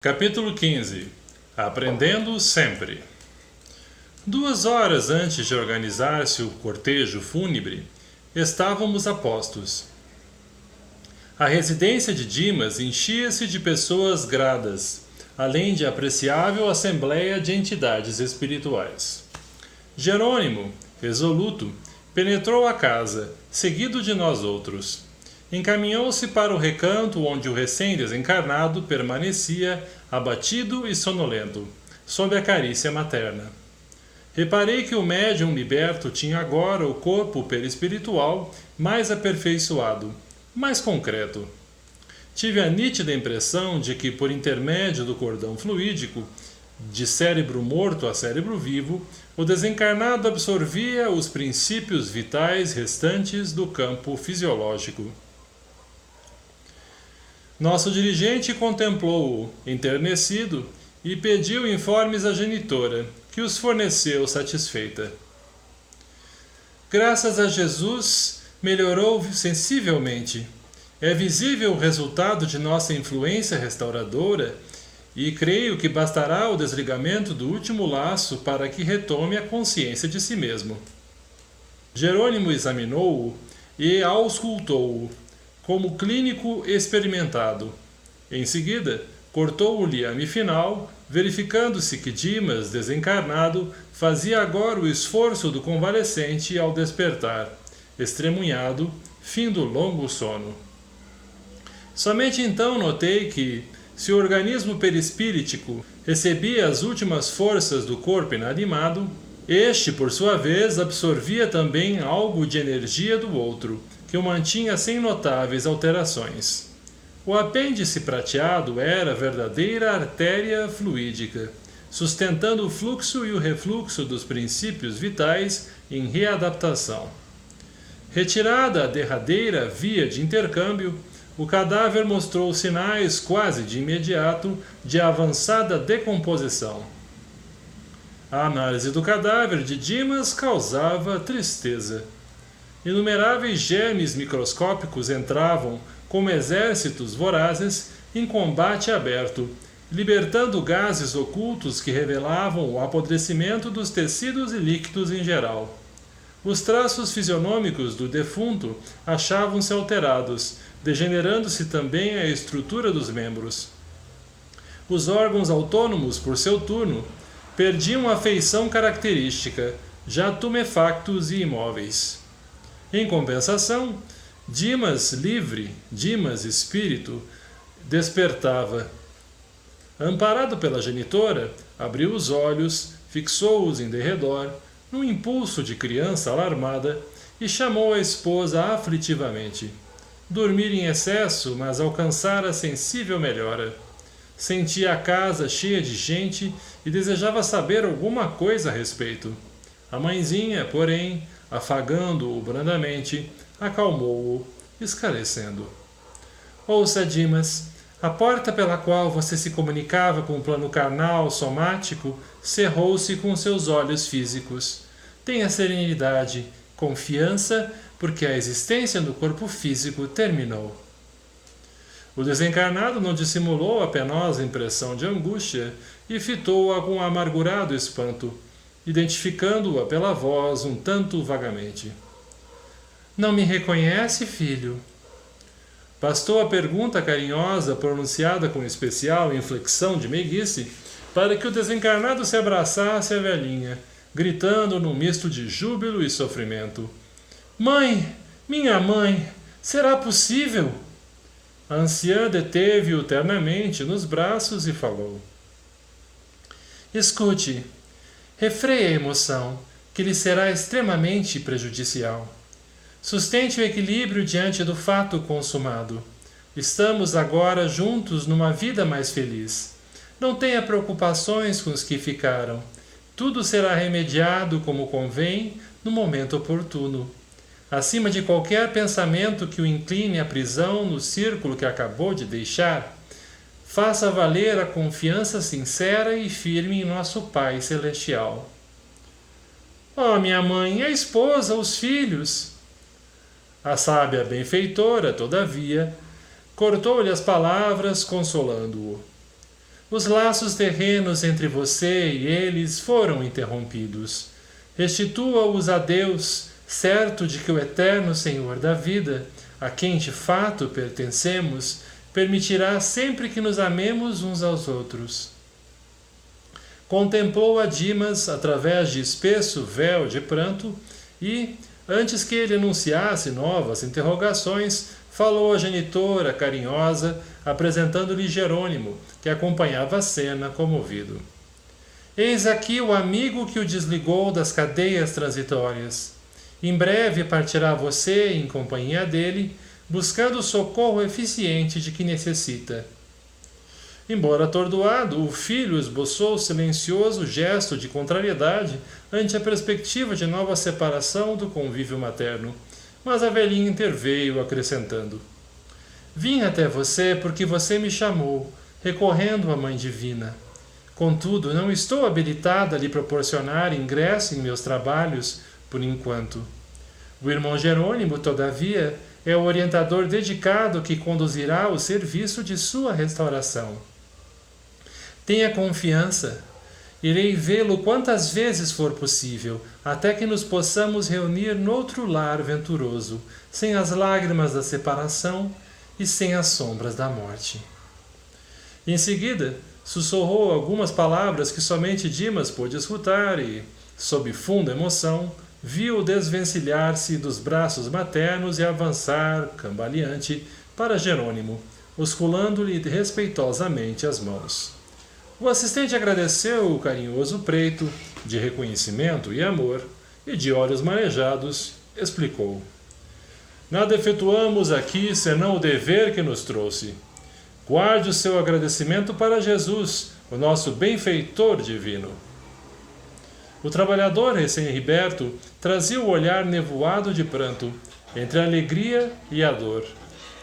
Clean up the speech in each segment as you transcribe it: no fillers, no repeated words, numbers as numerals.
Capítulo 15. Aprendendo sempre. 2 horas antes de organizar-se o cortejo fúnebre, estávamos a postos. A residência de Dimas enchia-se de pessoas gradas, além de apreciável assembleia de entidades espirituais. Jerônimo, resoluto, penetrou a casa, seguido de nós outros. Encaminhou-se para o recanto onde o recém-desencarnado permanecia abatido e sonolento, sob a carícia materna. Reparei que o médium liberto tinha agora o corpo perispiritual mais aperfeiçoado, mais concreto. Tive a nítida impressão de que, por intermédio do cordão fluídico, de cérebro morto a cérebro vivo, o desencarnado absorvia os princípios vitais restantes do campo fisiológico. Nosso dirigente contemplou-o, enternecido, e pediu informes à genitora, que os forneceu satisfeita. Graças a Jesus, melhorou sensivelmente. É visível o resultado de nossa influência restauradora e creio que bastará o desligamento do último laço para que retome a consciência de si mesmo. Jerônimo examinou-o e auscultou-o, como clínico experimentado. Em seguida, cortou o liame final, verificando-se que Dimas, desencarnado, fazia agora o esforço do convalescente ao despertar, estremunhado, fim do longo sono. Somente então notei que, se o organismo perispíritico recebia as últimas forças do corpo inanimado, este, por sua vez, absorvia também algo de energia do outro, que o mantinha sem notáveis alterações. O apêndice prateado era verdadeira artéria fluídica, sustentando o fluxo e o refluxo dos princípios vitais em readaptação. Retirada a derradeira via de intercâmbio, o cadáver mostrou sinais quase de imediato de avançada decomposição. A análise do cadáver de Dimas causava tristeza. Inumeráveis germes microscópicos entravam, como exércitos vorazes, em combate aberto, libertando gases ocultos que revelavam o apodrecimento dos tecidos e líquidos em geral. Os traços fisionômicos do defunto achavam-se alterados, degenerando-se também a estrutura dos membros. Os órgãos autônomos, por seu turno, perdiam a feição característica, já tumefactos e imóveis. Em compensação, Dimas livre, Dimas espírito, despertava. Amparado pela genitora, abriu os olhos, fixou-os em derredor, num impulso de criança alarmada, e chamou a esposa aflitivamente. Dormira em excesso, mas alcançara sensível melhora. Sentia a casa cheia de gente e desejava saber alguma coisa a respeito. A mãezinha, porém, afagando-o brandamente, acalmou-o, esclarecendo. Ouça, Dimas, a porta pela qual você se comunicava com o plano carnal, somático, cerrou-se com seus olhos físicos. Tenha serenidade, confiança, porque a existência no corpo físico terminou. O desencarnado não dissimulou a penosa impressão de angústia e fitou-a com amargurado espanto, identificando-a pela voz um tanto vagamente. Não me reconhece, filho? Bastou a pergunta carinhosa, pronunciada com especial inflexão de meiguice, para que o desencarnado se abraçasse à velhinha, gritando num misto de júbilo e sofrimento. Mãe! Minha mãe! Será possível? A anciã deteve-o ternamente nos braços e falou. Escute, refreie a emoção, que lhe será extremamente prejudicial. Sustente o equilíbrio diante do fato consumado. Estamos agora juntos numa vida mais feliz. Não tenha preocupações com os que ficaram. Tudo será remediado como convém no momento oportuno. Acima de qualquer pensamento que o incline à prisão no círculo que acabou de deixar, faça valer a confiança sincera e firme em nosso Pai Celestial. Oh, minha mãe, a esposa, os filhos! A sábia benfeitora, todavia, cortou-lhe as palavras, consolando-o. Os laços terrenos entre você e eles foram interrompidos. Restitua-os a Deus, certo de que o eterno Senhor da vida, a quem de fato pertencemos, permitirá sempre que nos amemos uns aos outros. Contemplou a Dimas através de espesso véu de pranto e, antes que ele anunciasse novas interrogações, falou a genitora carinhosa, apresentando-lhe Jerônimo, que acompanhava a cena comovido. Eis aqui o amigo que o desligou das cadeias transitórias. Em breve partirá você em companhia dele, buscando o socorro eficiente de que necessita. Embora atordoado, o filho esboçou silencioso gesto de contrariedade ante a perspectiva de nova separação do convívio materno, mas a velhinha interveio, acrescentando: Vim até você porque você me chamou, recorrendo à Mãe Divina. Contudo, não estou habilitada a lhe proporcionar ingresso em meus trabalhos, por enquanto. O irmão Jerônimo, todavia, é o orientador dedicado que conduzirá o serviço de sua restauração. Tenha confiança. Irei vê-lo quantas vezes for possível, até que nos possamos reunir noutro lar venturoso, sem as lágrimas da separação e sem as sombras da morte. Em seguida, sussurrou algumas palavras que somente Dimas pôde escutar e, sob funda emoção, viu desvencilhar-se dos braços maternos e avançar, cambaleante, para Jerônimo, osculando-lhe respeitosamente as mãos. O assistente agradeceu o carinhoso preito, de reconhecimento e amor, e de olhos marejados, explicou: Nada efetuamos aqui senão o dever que nos trouxe. Guarde o seu agradecimento para Jesus, o nosso benfeitor divino. O trabalhador recém-liberto trazia o olhar nevoado de pranto, entre a alegria e a dor,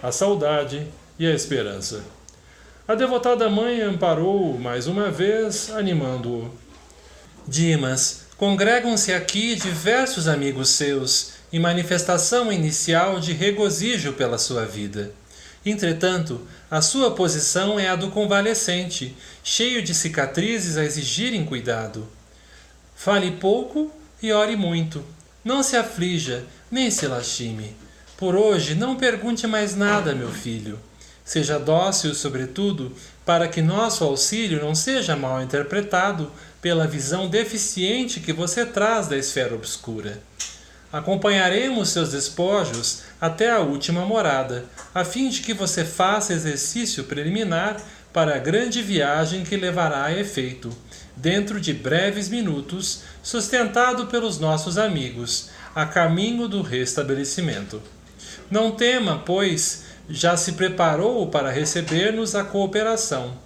a saudade e a esperança. A devotada mãe amparou-o mais uma vez, animando-o. Dimas, congregam-se aqui diversos amigos seus, em manifestação inicial de regozijo pela sua vida. Entretanto, a sua posição é a do convalescente, cheio de cicatrizes a exigirem cuidado. Fale pouco e ore muito. Não se aflija, nem se lastime. Por hoje, não pergunte mais nada, meu filho. Seja dócil, sobretudo, para que nosso auxílio não seja mal interpretado pela visão deficiente que você traz da esfera obscura. Acompanharemos seus despojos até a última morada, a fim de que você faça exercício preliminar para a grande viagem que levará a efeito, dentro de breves minutos, sustentado pelos nossos amigos, a caminho do restabelecimento. Não tema, pois, já se preparou para receber-nos a cooperação,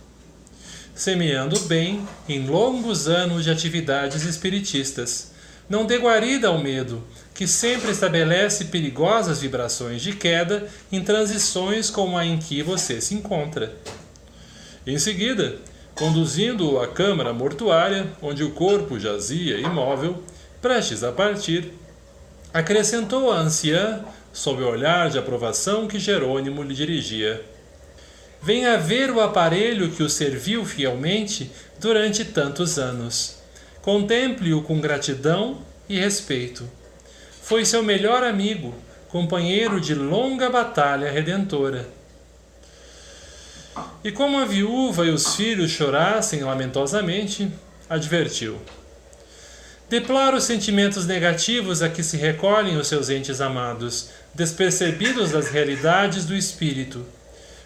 semeando bem em longos anos de atividades espiritistas. Não dê guarida ao medo, que sempre estabelece perigosas vibrações de queda em transições como a em que você se encontra. Em seguida, conduzindo-o à câmara mortuária, onde o corpo jazia imóvel, prestes a partir, acrescentou a anciã, sob o olhar de aprovação que Jerônimo lhe dirigia: Venha ver o aparelho que o serviu fielmente durante tantos anos. Contemple-o com gratidão e respeito. Foi seu melhor amigo, companheiro de longa batalha redentora. E como a viúva e os filhos chorassem lamentosamente, advertiu: Deploro os sentimentos negativos a que se recolhem os seus entes amados, despercebidos das realidades do espírito.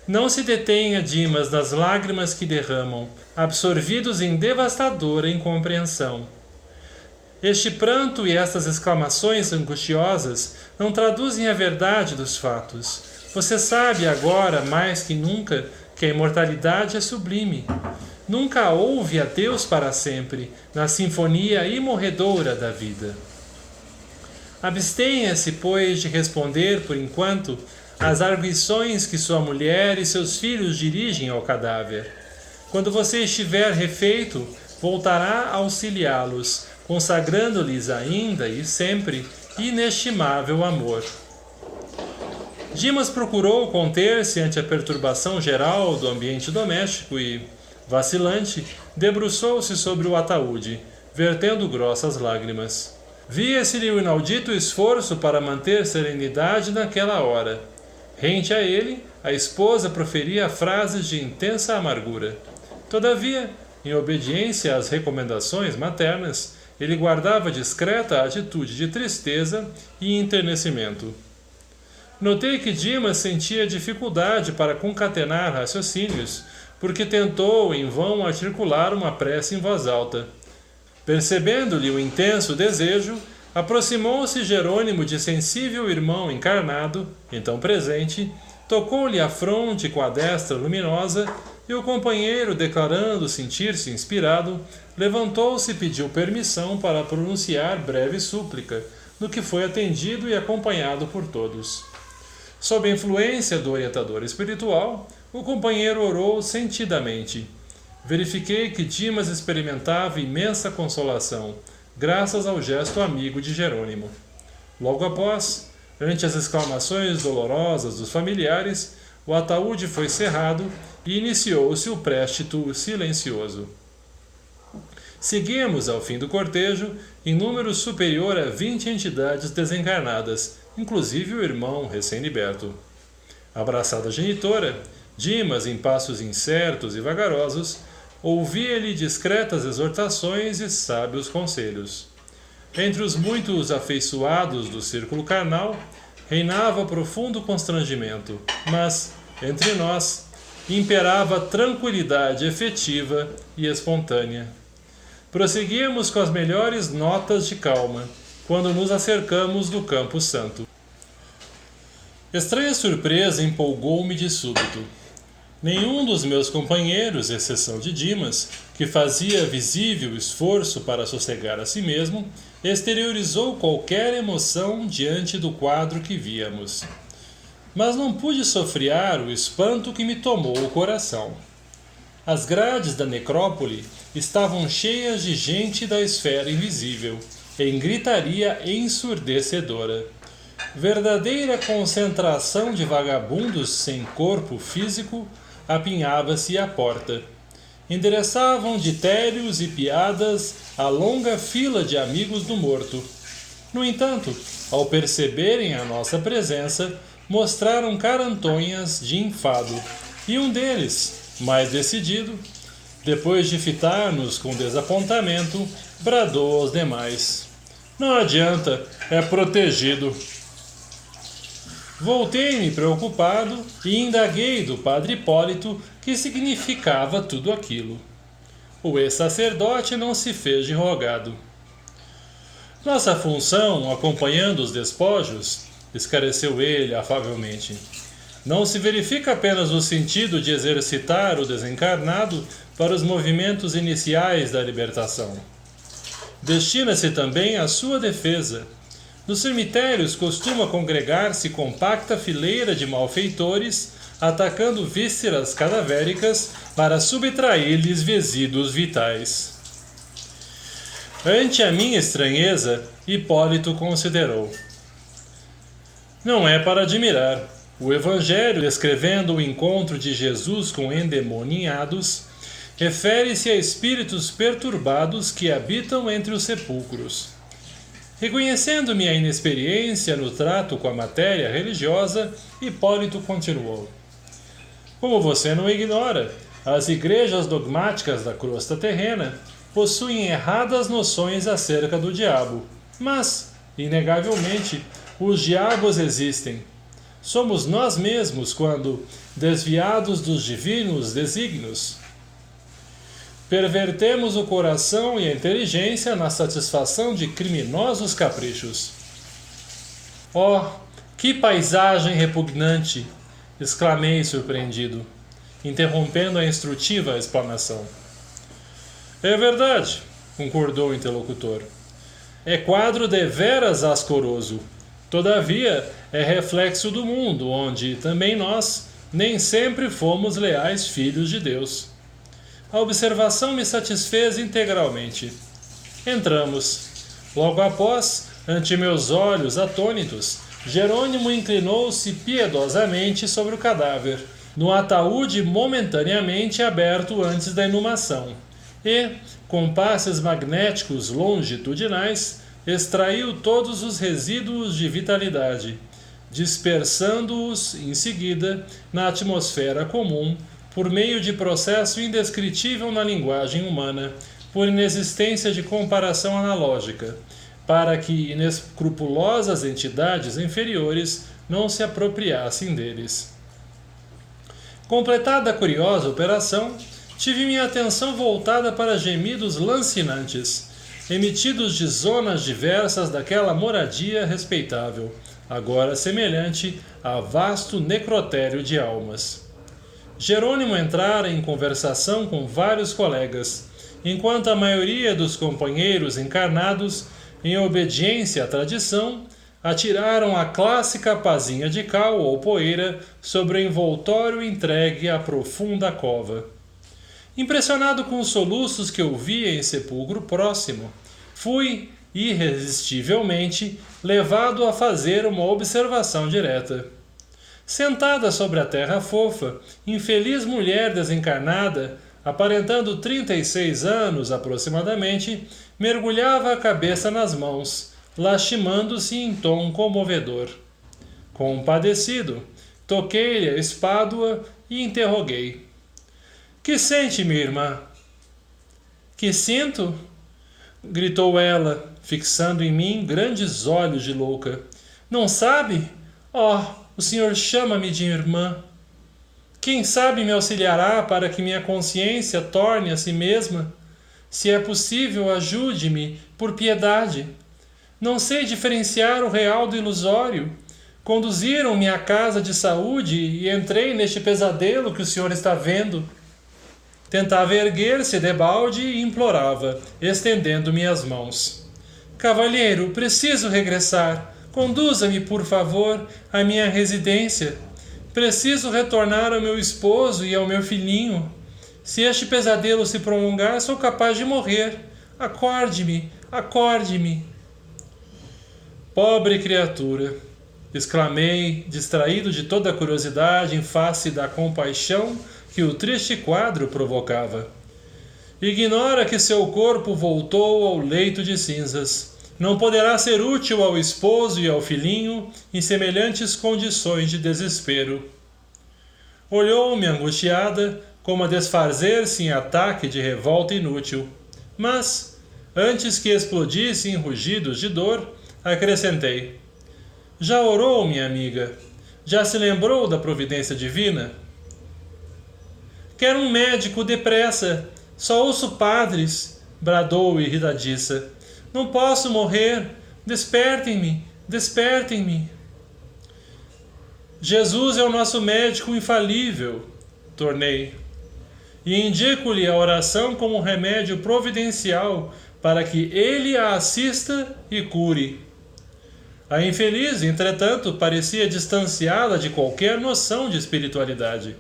Não se detenha, Dimas, nas lágrimas que derramam, absorvidos em devastadora incompreensão. Este pranto e estas exclamações angustiosas não traduzem a verdade dos fatos. Você sabe agora, mais que nunca, que a imortalidade é sublime. Nunca houve adeus para sempre, na sinfonia imorredora da vida. Abstenha-se, pois, de responder, por enquanto, às arguições que sua mulher e seus filhos dirigem ao cadáver. Quando você estiver refeito, voltará a auxiliá-los, consagrando-lhes ainda e sempre inestimável amor. Dimas procurou conter-se ante a perturbação geral do ambiente doméstico e, Vacilante, debruçou-se sobre o ataúde, vertendo grossas lágrimas. Via-se-lhe o inaudito esforço para manter serenidade naquela hora. Rente a ele, a esposa proferia frases de intensa amargura. Todavia, em obediência às recomendações maternas, ele guardava discreta atitude de tristeza e enternecimento. Notei que Dimas sentia dificuldade para concatenar raciocínios, porque tentou em vão articular uma prece em voz alta. Percebendo-lhe o intenso desejo, aproximou-se Jerônimo de sensível irmão encarnado, então presente, tocou-lhe a fronte com a destra luminosa, e o companheiro, declarando sentir-se inspirado, levantou-se e pediu permissão para pronunciar breve súplica, no que foi atendido e acompanhado por todos. Sob a influência do orientador espiritual, o companheiro orou sentidamente. Verifiquei que Dimas experimentava imensa consolação, graças ao gesto amigo de Jerônimo. Logo após, ante as exclamações dolorosas dos familiares, o ataúde foi cerrado e iniciou-se o préstito silencioso. Seguimos, ao fim do cortejo, em número superior a 20 entidades desencarnadas, inclusive o irmão recém-liberto. Abraçada a genitora, Dimas, em passos incertos e vagarosos, ouvia-lhe discretas exortações e sábios conselhos. Entre os muitos afeiçoados do círculo carnal, reinava profundo constrangimento, mas, entre nós, imperava tranquilidade efetiva e espontânea. Prosseguíamos com as melhores notas de calma, quando nos acercamos do Campo Santo. Estranha surpresa empolgou-me de súbito. Nenhum dos meus companheiros, exceção de Dimas, que fazia visível esforço para sossegar a si mesmo, exteriorizou qualquer emoção diante do quadro que víamos. Mas não pude sofrear o espanto que me tomou o coração. As grades da necrópole estavam cheias de gente da esfera invisível, em gritaria ensurdecedora. Verdadeira concentração de vagabundos sem corpo físico apinhava-se à porta. Endereçavam ditérios e piadas a longa fila de amigos do morto. No entanto, ao perceberem a nossa presença, mostraram carantonhas de enfado, e um deles, mais decidido, depois de fitar-nos com desapontamento, bradou aos demais: "Não adianta, é protegido." Voltei-me preocupado e indaguei do padre Hipólito que significava tudo aquilo. O ex-sacerdote não se fez de rogado. "Nossa função, acompanhando os despojos", esclareceu ele afavelmente, "não se verifica apenas no sentido de exercitar o desencarnado para os movimentos iniciais da libertação. Destina-se também à sua defesa. Nos cemitérios costuma congregar-se compacta fileira de malfeitores, atacando vísceras cadavéricas para subtrair-lhes resíduos vitais." Ante a minha estranheza, Hipólito considerou: "Não é para admirar. O Evangelho, descrevendo o encontro de Jesus com endemoniados, refere-se a espíritos perturbados que habitam entre os sepulcros." Reconhecendo minha inexperiência no trato com a matéria religiosa, Hipólito continuou: "Como você não ignora, as igrejas dogmáticas da crosta terrena possuem erradas noções acerca do diabo, mas, inegavelmente, os diabos existem. Somos nós mesmos quando, desviados dos divinos desígnios, pervertemos o coração e a inteligência na satisfação de criminosos caprichos." "Oh, que paisagem repugnante!" exclamei surpreendido, interrompendo a instrutiva explanação. "É verdade", concordou o interlocutor. "É quadro deveras ascoroso. Todavia, é reflexo do mundo, onde também nós nem sempre fomos leais filhos de Deus." A observação me satisfez integralmente. Entramos. Logo após, ante meus olhos atônitos, Jerônimo inclinou-se piedosamente sobre o cadáver, no ataúde momentaneamente aberto antes da inumação, e, com passes magnéticos longitudinais, extraiu todos os resíduos de vitalidade, dispersando-os, em seguida, na atmosfera comum, por meio de processo indescritível na linguagem humana, por inexistência de comparação analógica, para que inescrupulosas entidades inferiores não se apropriassem deles. Completada a curiosa operação, tive minha atenção voltada para gemidos lancinantes, emitidos de zonas diversas daquela moradia respeitável, agora semelhante a vasto necrotério de almas. Jerônimo entrara em conversação com vários colegas, enquanto a maioria dos companheiros encarnados, em obediência à tradição, atiraram a clássica pazinha de cal ou poeira sobre o envoltório entregue à profunda cova. Impressionado com os soluços que ouvia em sepulcro próximo, fui, irresistivelmente, levado a fazer uma observação direta. Sentada sobre a terra fofa, infeliz mulher desencarnada, aparentando 36 anos aproximadamente, mergulhava a cabeça nas mãos, lastimando-se em tom comovedor. Compadecido, toquei-lhe a espádua e interroguei. Que sente, minha irmã? Que sinto? Gritou ela, fixando em mim grandes olhos de louca. Não sabe? Oh, o senhor chama-me de irmã. Quem sabe me auxiliará para que minha consciência torne a si mesma? Se é possível, ajude-me, por piedade. Não sei diferenciar o real do ilusório. Conduziram-me à casa de saúde e entrei neste pesadelo que o senhor está vendo. Tentava erguer-se debalde e implorava, estendendo-me as mãos. Cavalheiro, preciso regressar. Conduza-me, por favor, à minha residência. Preciso retornar ao meu esposo e ao meu filhinho. Se este pesadelo se prolongar, sou capaz de morrer. Acorde-me, acorde-me. Pobre criatura! Exclamei, distraído de toda a curiosidade em face da compaixão que o triste quadro provocava. Ignora que seu corpo voltou ao leito de cinzas. Não poderá ser útil ao esposo e ao filhinho em semelhantes condições de desespero. Olhou-me angustiada, como a desfazer-se em ataque de revolta inútil. Mas, antes que explodisse em rugidos de dor, acrescentei. Já orou, minha amiga? Já se lembrou da providência divina? Quero um médico depressa. Só ouço padres, bradou irritadiça. Não posso morrer. Despertem-me, despertem-me. Jesus é o nosso médico infalível, tornei. E indico-lhe a oração como um remédio providencial para que ele a assista e cure. A infeliz, entretanto, parecia distanciada de qualquer noção de espiritualidade.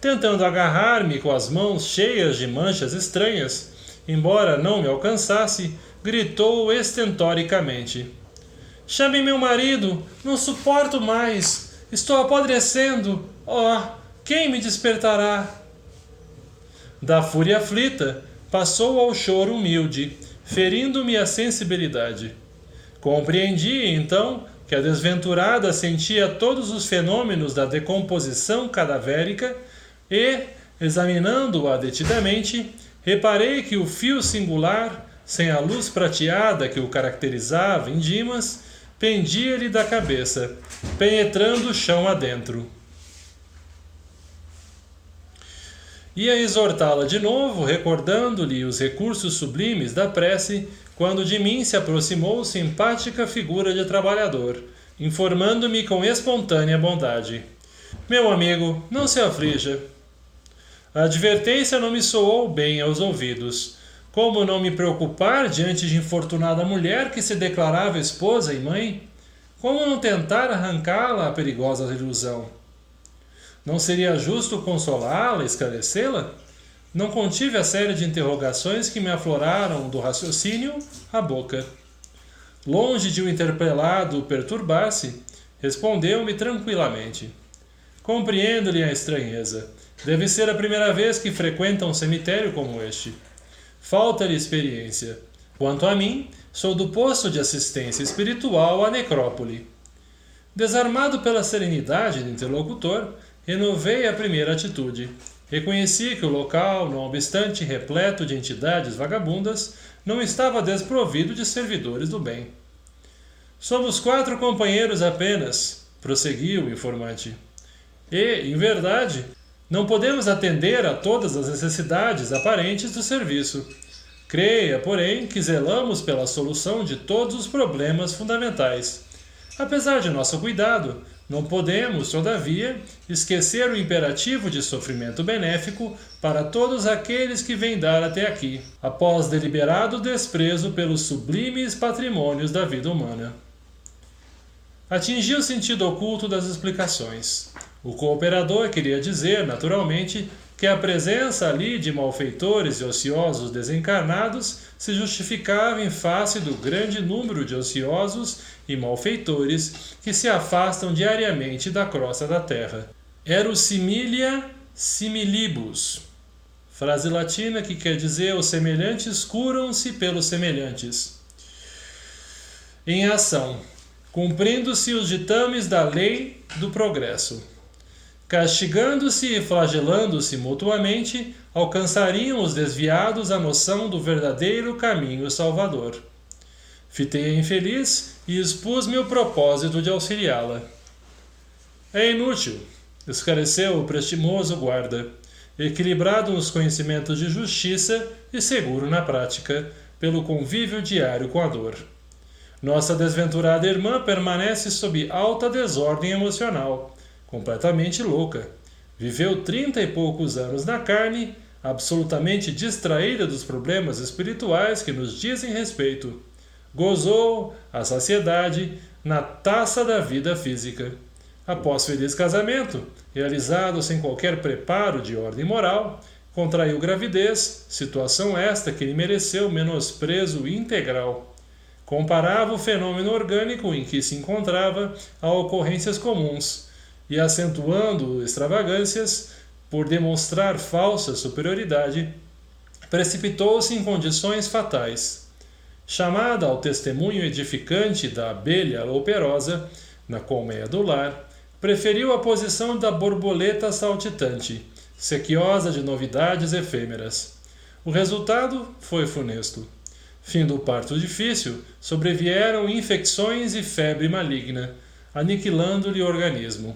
Tentando agarrar-me com as mãos cheias de manchas estranhas, embora não me alcançasse, gritou estentoricamente. Chame meu marido, não suporto mais, estou apodrecendo, oh, quem me despertará? Da fúria aflita, passou ao choro humilde, ferindo-me a sensibilidade. Compreendi, então, que a desventurada sentia todos os fenômenos da decomposição cadavérica e, examinando-a detidamente, reparei que o fio singular, sem a luz prateada que o caracterizava em Dimas, pendia-lhe da cabeça, penetrando o chão adentro. Ia exortá-la de novo, recordando-lhe os recursos sublimes da prece, quando de mim se aproximou simpática figura de trabalhador, informando-me com espontânea bondade. Meu amigo, não se aflija. A advertência não me soou bem aos ouvidos. Como não me preocupar diante de infortunada mulher que se declarava esposa e mãe? Como não tentar arrancá-la à perigosa ilusão? Não seria justo consolá-la, esclarecê-la? Não contive a série de interrogações que me afloraram do raciocínio à boca. Longe de o interpelado perturbar-se, respondeu-me tranquilamente. Compreendo-lhe a estranheza. Deve ser a primeira vez que frequenta um cemitério como este. Falta-lhe experiência. Quanto a mim, sou do posto de assistência espiritual à necrópole. Desarmado pela serenidade do interlocutor, renovei a primeira atitude. Reconheci que o local, não obstante repleto de entidades vagabundas, não estava desprovido de servidores do bem. Somos 4 companheiros apenas, prosseguiu o informante. E, em verdade, não podemos atender a todas as necessidades aparentes do serviço. Creia, porém, que zelamos pela solução de todos os problemas fundamentais. Apesar de nosso cuidado, não podemos, todavia, esquecer o imperativo de sofrimento benéfico para todos aqueles que vêm dar até aqui, após deliberado desprezo pelos sublimes patrimônios da vida humana. Atingi o sentido oculto das explicações. O cooperador queria dizer, naturalmente, que a presença ali de malfeitores e ociosos desencarnados se justificava em face do grande número de ociosos e malfeitores que se afastam diariamente da crosta da terra. Era o similia similibus, frase latina que quer dizer os semelhantes curam-se pelos semelhantes. Em ação, cumprindo-se os ditames da lei do progresso. Castigando-se e flagelando-se mutuamente, alcançariam os desviados a noção do verdadeiro caminho salvador. Fitei a infeliz e expus-me o propósito de auxiliá-la. É inútil, esclareceu o prestimoso guarda, equilibrado nos conhecimentos de justiça e seguro na prática, pelo convívio diário com a dor. Nossa desventurada irmã permanece sob alta desordem emocional, completamente louca. Viveu 30 e poucos anos na carne, absolutamente distraída dos problemas espirituais que nos dizem respeito. Gozou a saciedade na taça da vida física. Após feliz casamento, realizado sem qualquer preparo de ordem moral, contraiu gravidez, situação esta que lhe mereceu menosprezo integral. Comparava o fenômeno orgânico em que se encontrava a ocorrências comuns, e acentuando extravagâncias por demonstrar falsa superioridade, precipitou-se em condições fatais. Chamada ao testemunho edificante da abelha operosa, na colmeia do lar, preferiu a posição da borboleta saltitante, sequiosa de novidades efêmeras. O resultado foi funesto. Fim do parto difícil, sobrevieram infecções e febre maligna, aniquilando-lhe o organismo.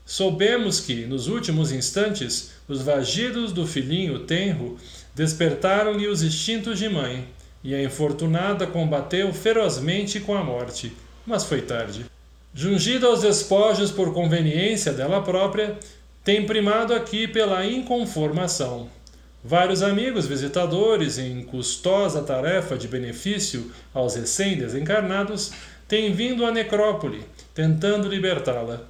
Soubemos que, nos últimos instantes, os vagidos do filhinho tenro despertaram-lhe os instintos de mãe, e a infortunada combateu ferozmente com a morte, mas foi tarde. Jungida aos despojos por conveniência dela própria, tem primado aqui pela inconformação. Vários amigos visitadores, em custosa tarefa de benefício aos recém-desencarnados, têm vindo à necrópole, tentando libertá-la.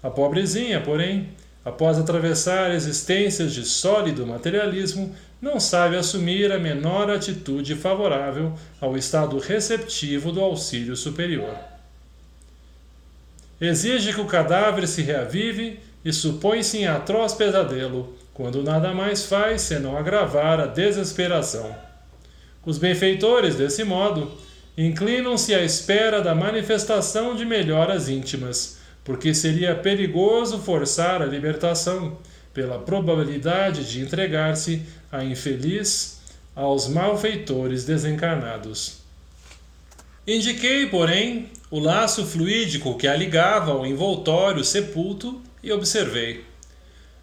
A pobrezinha, porém, após atravessar existências de sólido materialismo, não sabe assumir a menor atitude favorável ao estado receptivo do auxílio superior. Exige que o cadáver se reavive e supõe-se em atroz pesadelo, quando nada mais faz senão agravar a desesperação. Os benfeitores, desse modo, inclinam-se à espera da manifestação de melhoras íntimas, porque seria perigoso forçar a libertação, pela probabilidade de entregar-se a infeliz aos malfeitores desencarnados. Indiquei, porém, o laço fluídico que a ligava ao envoltório sepulto e observei.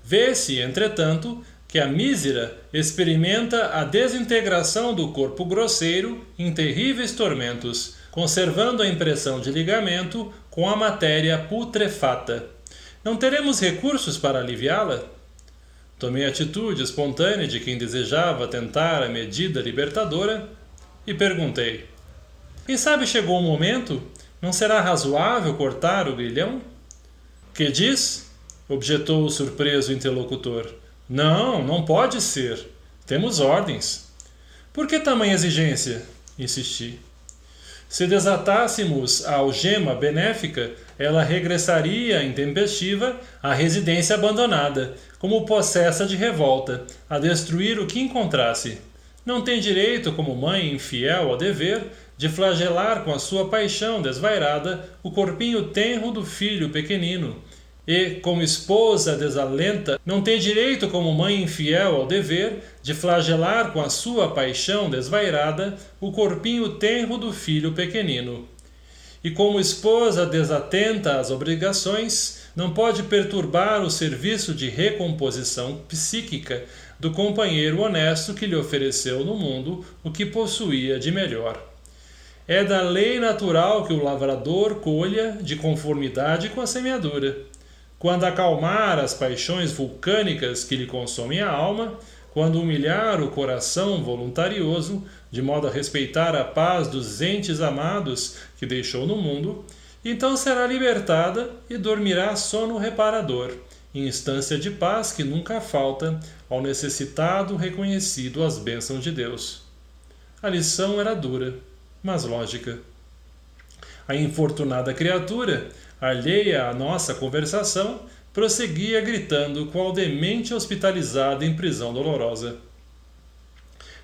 Vê-se, entretanto, que a mísera experimenta a desintegração do corpo grosseiro em terríveis tormentos, conservando a impressão de ligamento com a matéria putrefata. Não teremos recursos para aliviá-la? Tomei a atitude espontânea de quem desejava tentar a medida libertadora e perguntei: quem sabe chegou o momento? Não será razoável cortar o grilhão? Que diz? Objetou o surpreso interlocutor. Não, não pode ser. Temos ordens. Por que tamanha exigência? Insisti. Se desatássemos a algema benéfica, ela regressaria intempestiva à residência abandonada, como possessa de revolta, a destruir o que encontrasse. Não tem direito, como mãe infiel ao dever, de flagelar com a sua paixão desvairada o corpinho tenro do filho pequenino. E, como esposa desalenta, não tem direito, como mãe infiel ao dever, de flagelar com a sua paixão desvairada o corpinho tenro do filho pequenino. E como esposa desatenta às obrigações, não pode perturbar o serviço de recomposição psíquica do companheiro honesto que lhe ofereceu no mundo o que possuía de melhor. É da lei natural que o lavrador colha de conformidade com a semeadura. Quando acalmar as paixões vulcânicas que lhe consomem a alma, quando humilhar o coração voluntarioso, de modo a respeitar a paz dos entes amados que deixou no mundo, então será libertada e dormirá sono reparador, em instância de paz que nunca falta ao necessitado reconhecido as bênçãos de Deus. A lição era dura, mas lógica. A infortunada criatura, alheia à nossa conversação, prosseguia gritando qual demente hospitalizado em prisão dolorosa.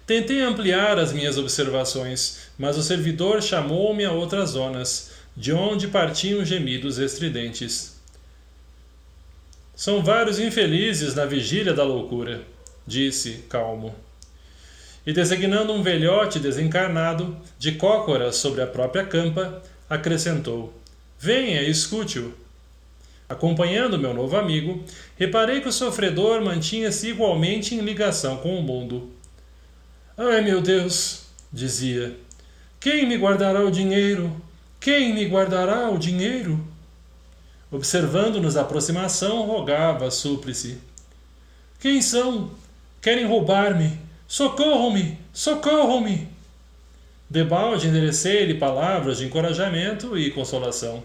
Tentei ampliar as minhas observações, mas o servidor chamou-me a outras zonas, de onde partiam gemidos estridentes. São vários infelizes na vigília da loucura, disse, calmo. E designando um velhote desencarnado, de cócoras sobre a própria campa, acrescentou: venha e escute-o. Acompanhando meu novo amigo, reparei que o sofredor mantinha-se igualmente em ligação com o mundo. Ai, meu Deus, dizia, quem me guardará o dinheiro? Quem me guardará o dinheiro? Observando-nos a aproximação, rogava súplice. Quem são? Querem roubar-me. Socorram-me! Socorram-me! Debalde enderecei-lhe palavras de encorajamento e consolação.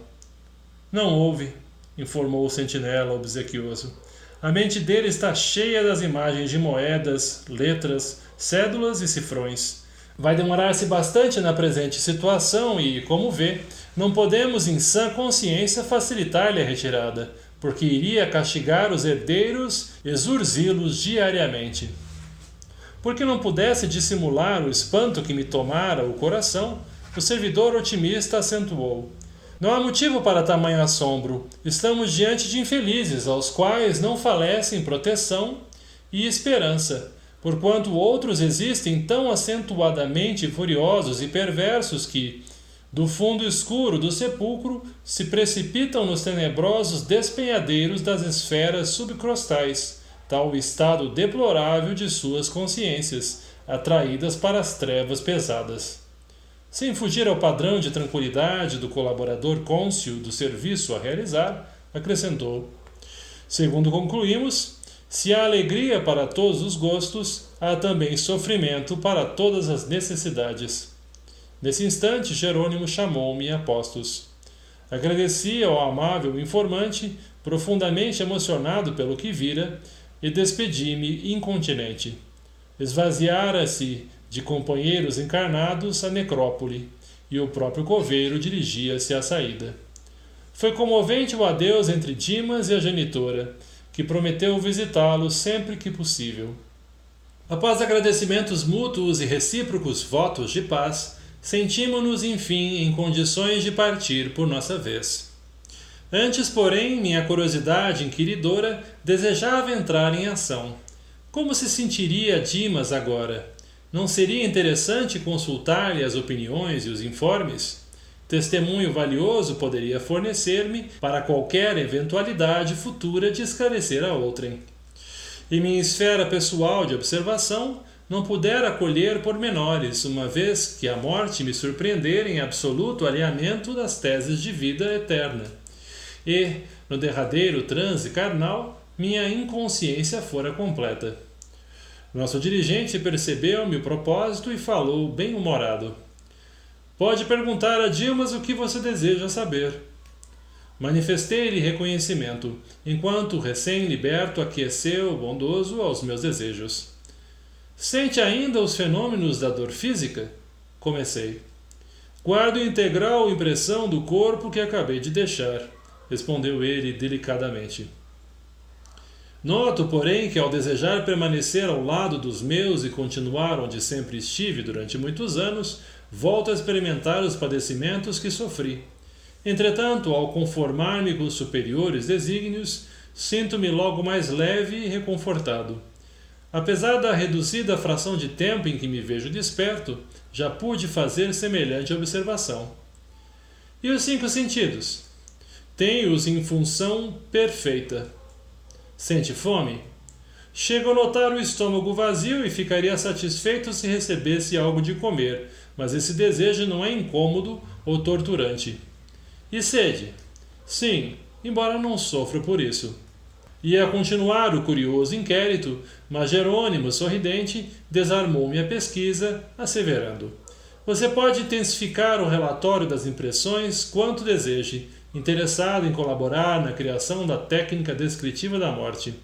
Não ouve, informou o sentinela obsequioso. A mente dele está cheia das imagens de moedas, letras, cédulas e cifrões. Vai demorar-se bastante na presente situação e, como vê, não podemos em sã consciência facilitar-lhe a retirada, porque iria castigar os herdeiros e exorzi-los diariamente. Porque não pudesse dissimular o espanto que me tomara o coração, o servidor otimista acentuou. Não há motivo para tamanho assombro. Estamos diante de infelizes, aos quais não falecem proteção e esperança, porquanto outros existem tão acentuadamente furiosos e perversos que, do fundo escuro do sepulcro, se precipitam nos tenebrosos despenhadeiros das esferas subcrostais, tal o estado deplorável de suas consciências, atraídas para as trevas pesadas. Sem fugir ao padrão de tranquilidade do colaborador cônscio do serviço a realizar, acrescentou: segundo concluímos, se há alegria para todos os gostos, há também sofrimento para todas as necessidades. Nesse instante, Jerônimo chamou-me a postos. Agradeci ao amável informante, profundamente emocionado pelo que vira, e despedi-me incontinente. Esvaziara-se de companheiros encarnados a necrópole, e o próprio coveiro dirigia-se à saída. Foi comovente o adeus entre Dimas e a genitora, que prometeu visitá-lo sempre que possível. Após agradecimentos mútuos e recíprocos votos de paz, sentimos-nos, enfim, em condições de partir por nossa vez. Antes, porém, minha curiosidade inquiridora desejava entrar em ação. Como se sentiria Dimas agora? Não seria interessante consultar-lhe as opiniões e os informes? Testemunho valioso poderia fornecer-me para qualquer eventualidade futura de esclarecer a outrem. Em minha esfera pessoal de observação, não pudera colher pormenores, uma vez que a morte me surpreendera em absoluto alinhamento das teses de vida eterna. E, no derradeiro transe carnal, minha inconsciência fora completa. Nosso dirigente percebeu-me o propósito e falou bem-humorado. Pode perguntar a Dimas o que você deseja saber. Manifestei-lhe reconhecimento, enquanto o recém-liberto aqueceu, bondoso, aos meus desejos. Sente ainda os fenômenos da dor física? Comecei. Guardo integral impressão do corpo que acabei de deixar, respondeu ele delicadamente. Noto, porém, que ao desejar permanecer ao lado dos meus e continuar onde sempre estive durante muitos anos, volto a experimentar os padecimentos que sofri. Entretanto, ao conformar-me com os superiores desígnios, sinto-me logo mais leve e reconfortado. Apesar da reduzida fração de tempo em que me vejo desperto, já pude fazer semelhante observação. E os 5 sentidos? Tenho-os em função perfeita. Sente fome? Chego a notar o estômago vazio e ficaria satisfeito se recebesse algo de comer, mas esse desejo não é incômodo ou torturante. E sede? Sim, embora não sofra por isso. Ia continuar o curioso inquérito, mas Jerônimo, sorridente, desarmou minha pesquisa, asseverando: Você pode intensificar o relatório das impressões quanto deseje, interessado em colaborar na criação da técnica descritiva da morte.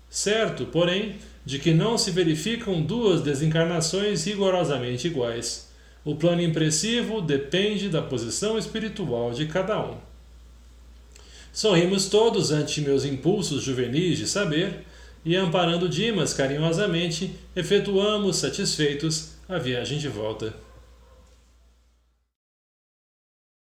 Certo, porém, de que não se verificam 2 desencarnações rigorosamente iguais. O plano impressivo depende da posição espiritual de cada um. Sorrimos todos ante meus impulsos juvenis de saber e, amparando Dimas carinhosamente, efetuamos, satisfeitos, a viagem de volta.